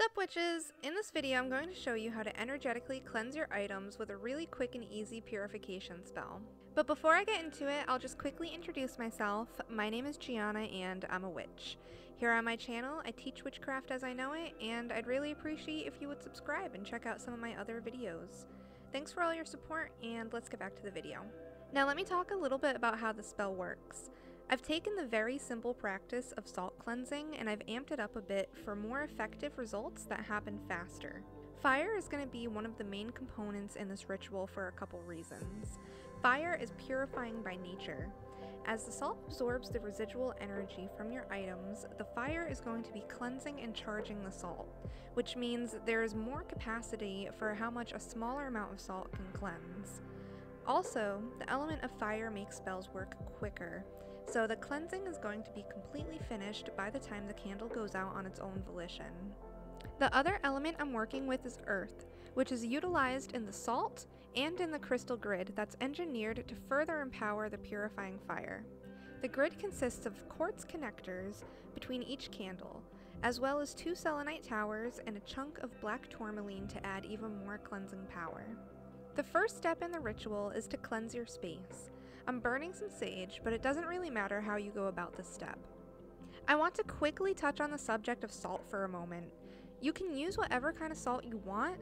Sup witches! In this video I'm going to show you how to energetically cleanse your items with a really quick and easy purification spell. But before I get into it, I'll just quickly introduce myself. My name is Gianna and I'm a witch. Here on my channel I teach witchcraft as I know it, and I'd really appreciate if you would subscribe and check out some of my other videos. Thanks for all your support, and let's get back to the video. Now let me talk a little bit about how the spell works. I've taken the very simple practice of salt cleansing and I've amped it up a bit for more effective results that happen faster. Fire is going to be one of the main components in this ritual for a couple reasons. Fire is purifying by nature. As the salt absorbs the residual energy from your items, the fire is going to be cleansing and charging the salt, which means there is more capacity for how much a smaller amount of salt can cleanse. Also, the element of fire makes spells work quicker, so the cleansing is going to be completely finished by the time the candle goes out on its own volition. The other element I'm working with is earth, which is utilized in the salt and in the crystal grid that's engineered to further empower the purifying fire. The grid consists of quartz connectors between each candle, as well as 2 selenite towers and a chunk of black tourmaline to add even more cleansing power. The first step in the ritual is to cleanse your space. I'm burning some sage, but it doesn't really matter how you go about this step. I want to quickly touch on the subject of salt for a moment. You can use whatever kind of salt you want,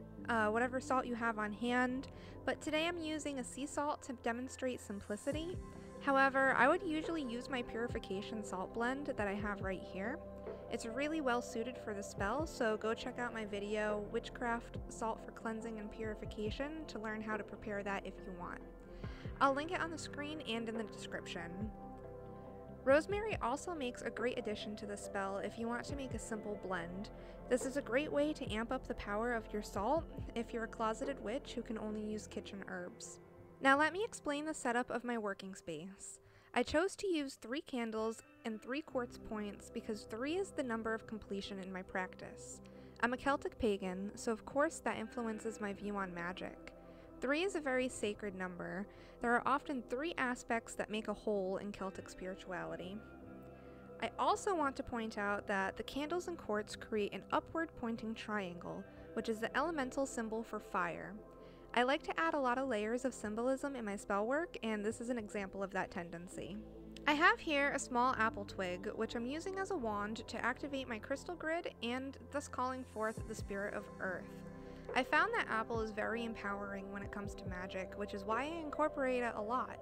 whatever salt you have on hand, but today I'm using a sea salt to demonstrate simplicity. However, I would usually use my purification salt blend that I have right here. It's really well suited for the spell, so go check out my video, Witchcraft, Salt for Cleansing and Purification, to learn how to prepare that if you want. I'll link it on the screen and in the description. Rosemary also makes a great addition to the spell if you want to make a simple blend. This is a great way to amp up the power of your salt if you're a closeted witch who can only use kitchen herbs. Now let me explain the setup of my working space. I chose to use 3 candles and 3 quartz points because 3 is the number of completion in my practice. I'm a Celtic pagan, so of course that influences my view on magic. 3 is a very sacred number. There are often 3 aspects that make a whole in Celtic spirituality. I also want to point out that the candles and quartz create an upward pointing triangle, which is the elemental symbol for fire. I like to add a lot of layers of symbolism in my spell work, and this is an example of that tendency. I have here a small apple twig, which I'm using as a wand to activate my crystal grid and thus calling forth the spirit of earth. I found that apple is very empowering when it comes to magic, which is why I incorporate it a lot.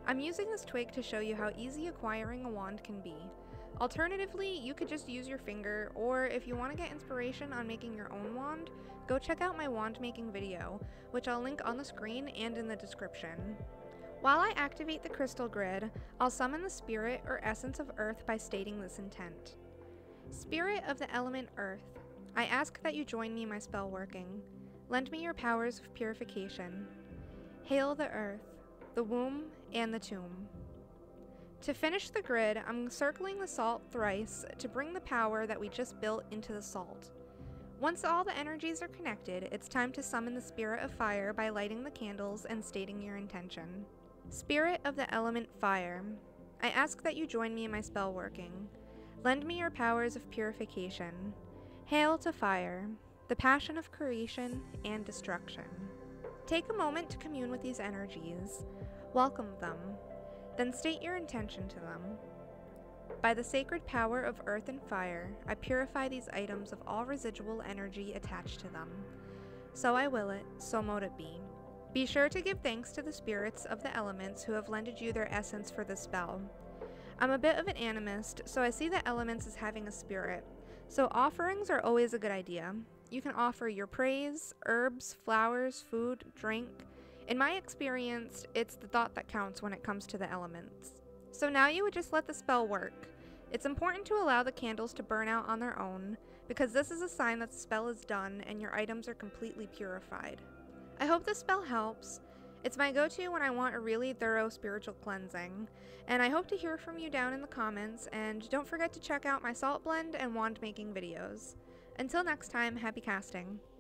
I'm using this twig to show you how easy acquiring a wand can be. Alternatively, you could just use your finger, or if you want to get inspiration on making your own wand, go check out my wand making video, which I'll link on the screen and in the description. While I activate the crystal grid, I'll summon the spirit or essence of earth by stating this intent. Spirit of the element earth, I ask that you join me in my spell working. Lend me your powers of purification. Hail the earth, the womb, and the tomb. To finish the grid, I'm circling the salt thrice to bring the power that we just built into the salt. Once all the energies are connected, it's time to summon the spirit of fire by lighting the candles and stating your intention. Spirit of the element fire, I ask that you join me in my spell working. Lend me your powers of purification. Hail to fire, the passion of creation and destruction. Take a moment to commune with these energies. Welcome them. Then state your intention to them. By the sacred power of earth and fire, I purify these items of all residual energy attached to them. So I will it, so mote it be. Be sure to give thanks to the spirits of the elements who have lended you their essence for this spell. I'm a bit of an animist, so I see the elements as having a spirit, so offerings are always a good idea. You can offer your praise, herbs, flowers, food, drink. In my experience, it's the thought that counts when it comes to the elements. So now you would just let the spell work. It's important to allow the candles to burn out on their own, because this is a sign that the spell is done and your items are completely purified. I hope this spell helps. It's my go-to when I want a really thorough spiritual cleansing, and I hope to hear from you down in the comments, and don't forget to check out my salt blend and wand making videos. Until next time, happy casting.